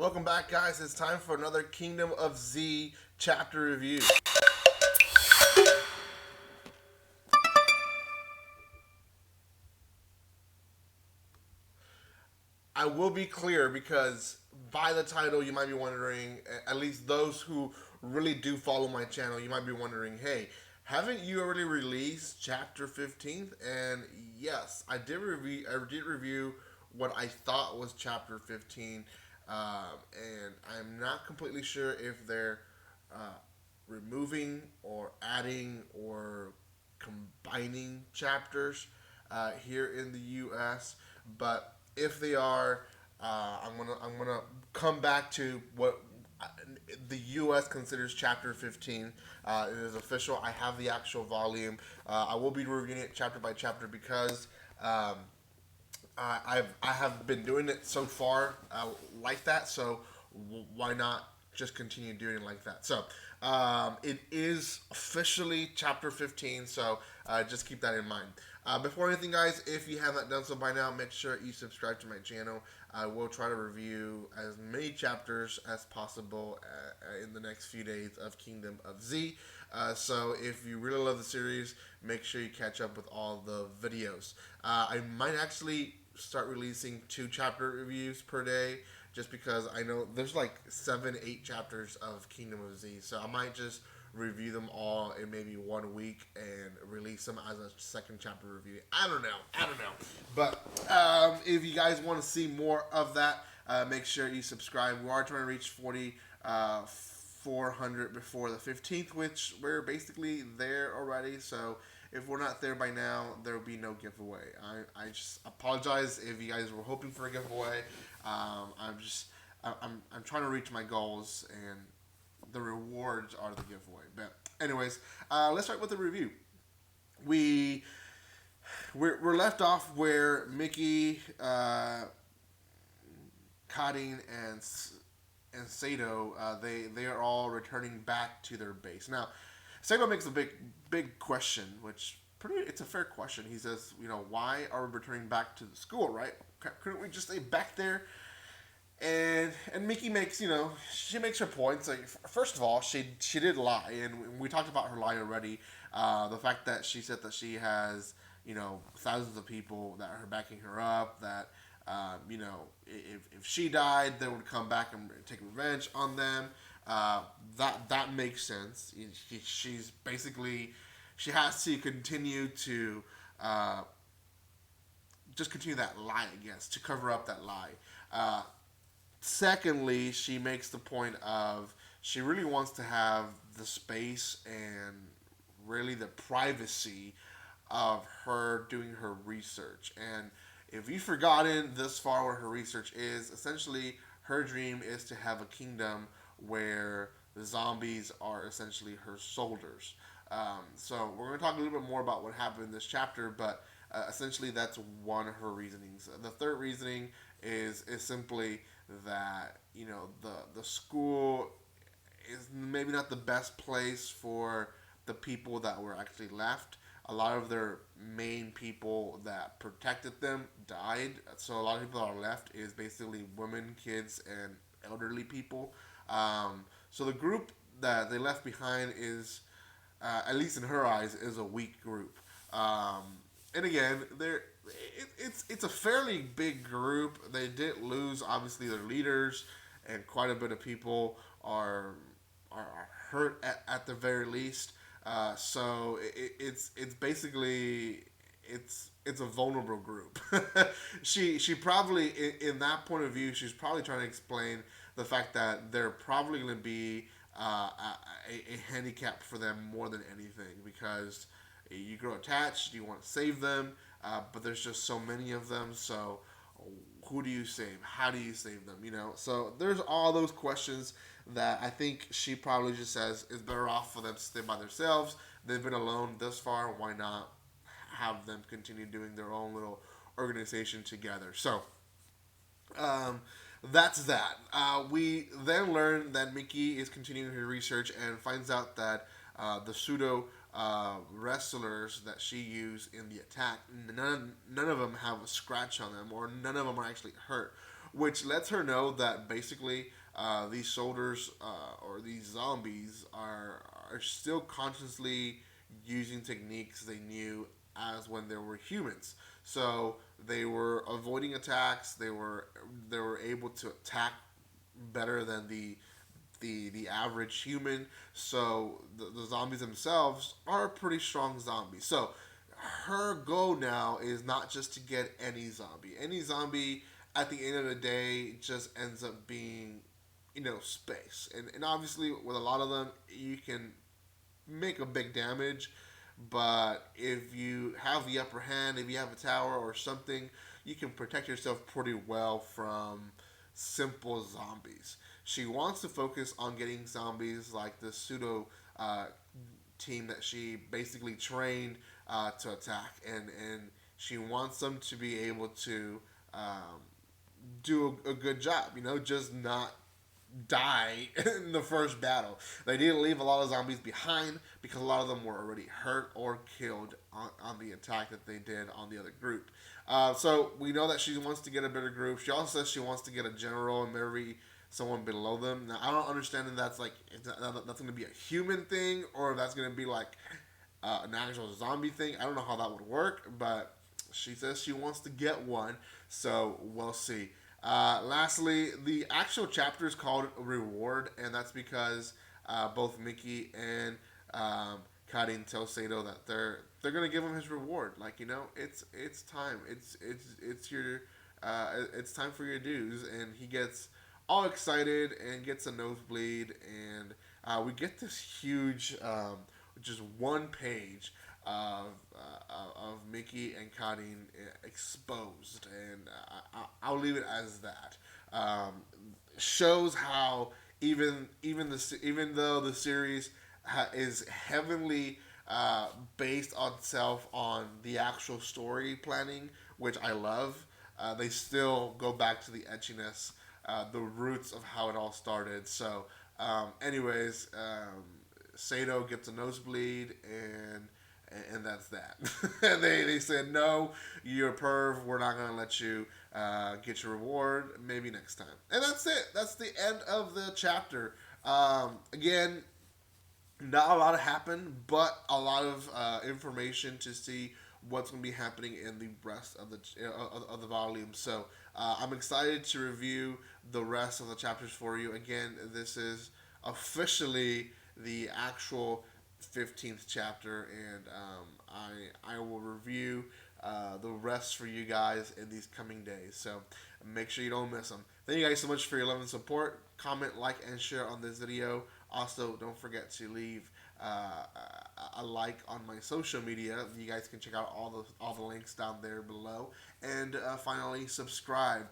Welcome back, guys. It's time for another Kingdom of Z chapter review. I will be clear because by the title, you might be wondering, at least those who really do follow my channel, you might be wondering, hey, haven't you already released chapter 15? And yes, I did review what I thought was chapter 15, and I'm not completely sure if they're uh, removing or adding or combining chapters here in the U.S. But if they are, I'm gonna come back to what the U.S. considers Chapter 15. It is official. I have the actual volume. I will be reviewing it chapter by chapter because um, I have been doing it so far like that. So why not just continue doing it like that? So it is officially chapter 15. So just keep that in mind. Before anything, guys, if you haven't done so by now, make sure you subscribe to my channel. I will try to review as many chapters as possible in the next few days of Kingdom of Z. So if you really love the series, make sure you catch up with all the videos. I might actually start releasing 2 chapter reviews per day just because I know there's like 7, 8 chapters of Kingdom of Z. So I might just review them all in maybe 1 week and release them as a second chapter review. I don't know. But if you guys want to see more of that, make sure you subscribe. We are trying to reach 400 before the 15th, which we're basically there already. So if we're not there by now, there will be no giveaway. I just apologize if you guys were hoping for a giveaway. I'm trying to reach my goals, and the rewards are the giveaway. But anyways, let's start with the review. We we're left off where Mickey, Kadin, and Sato, they are all returning back to their base. Now, Sato makes a big question, which it's a fair question. He says, why are we returning back to the school, right? Couldn't we just stay back there? And Mickey makes she makes her points. Like, first of all, she did lie, and we talked about her lie already. The fact that she said that she has thousands of people that are backing her up. That if she died, they would come back and take revenge on them. That makes sense. She's basically she has to continue to just continue that lie, I guess, to cover up that lie. Secondly, she makes the point of she really wants to have the space and really the privacy of her doing her research. And if you've forgotten this far what her research is, essentially her dream is to have a kingdom where the zombies are essentially her soldiers. So we're going to talk a little bit more about what happened in this chapter, but essentially that's one of her reasonings. The third reasoning is simply that the school is maybe not the best place for the people that were actually left. A lot of their main people that protected them died, so a lot of people that are left is basically women, kids, and elderly people. So the group that they left behind is, at least in her eyes, is a weak group. And again, it's a fairly big group. They did lose obviously their leaders, and quite a bit of people are hurt at the very least. So it's basically it's a vulnerable group. She probably in that point of view, she's probably trying to explain the fact that they're probably going to be a handicap for them more than anything, because you grow attached, you want to save them, but there's just so many of them. So who do you save? How do you save them? So there's all those questions that I think she probably just says it's better off for them to stay by themselves. They've been alone this far. Why not have them continue doing their own little organization together? So that's that. We then learn that Mickey is continuing her research and finds out that the pseudo wrestlers that she used in the attack, none of them have a scratch on them, or none of them are actually hurt. which lets her know that basically these soldiers or these zombies are still consciously using techniques they knew as when they were humans. So they were avoiding attacks. They were able to attack better than the average human. So the zombies themselves are pretty strong zombies. So her goal now is not just to get any zombie. Any zombie at the end of the day just ends up being, space. And obviously with a lot of them you can make a big damage, but if you have the upper hand, if you have a tower or something, you can protect yourself pretty well from simple zombies. She wants to focus on getting zombies like the pseudo team that she basically trained to attack, and she wants them to be able to do a good job. Just not die in the first battle. They didn't leave a lot of zombies behind because a lot of them were already hurt or killed on the attack that they did on the other group. So we know that she wants to get a better group. She also says she wants to get a general and maybe someone below them. Now I don't understand if that's like if that's going to be a human thing or if that's going to be like an actual zombie thing. I don't know how that would work, but she says she wants to get one, so we'll see. Lastly, the actual chapter is called Reward, and that's because both Mickey and Karin tell Sato that they're gonna give him his reward. Like it's time. It's your it's time for your dues, and he gets all excited and gets a nosebleed, and we get this huge, just one page of Mickey and Karin exposed, and I'll leave it as that. Shows how even though the series is heavily based on itself on the actual story planning, which I love, they still go back to the etchiness, the roots of how it all started. So, anyways, Sato gets a nosebleed, and that's that. they said, no, you're a perv. We're not gonna let you get your reward. Maybe next time. And that's it. That's the end of the chapter. Again, not a lot happened, but a lot of information to see what's going to be happening in the rest of the volume. So I'm excited to review the rest of the chapters for you. Again, this is officially the actual 15th chapter, and I will review the rest for you guys in these coming days. So make sure you don't miss them. Thank you guys so much for your love and support. Comment, like, and share on this video. Also, don't forget to leave a like on my social media. You guys can check out all the links down there below. And finally, subscribe.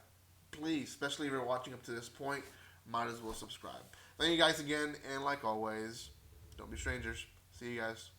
Please, especially if you're watching up to this point, might as well subscribe. Thank you guys again, and like always, don't be strangers. See you guys.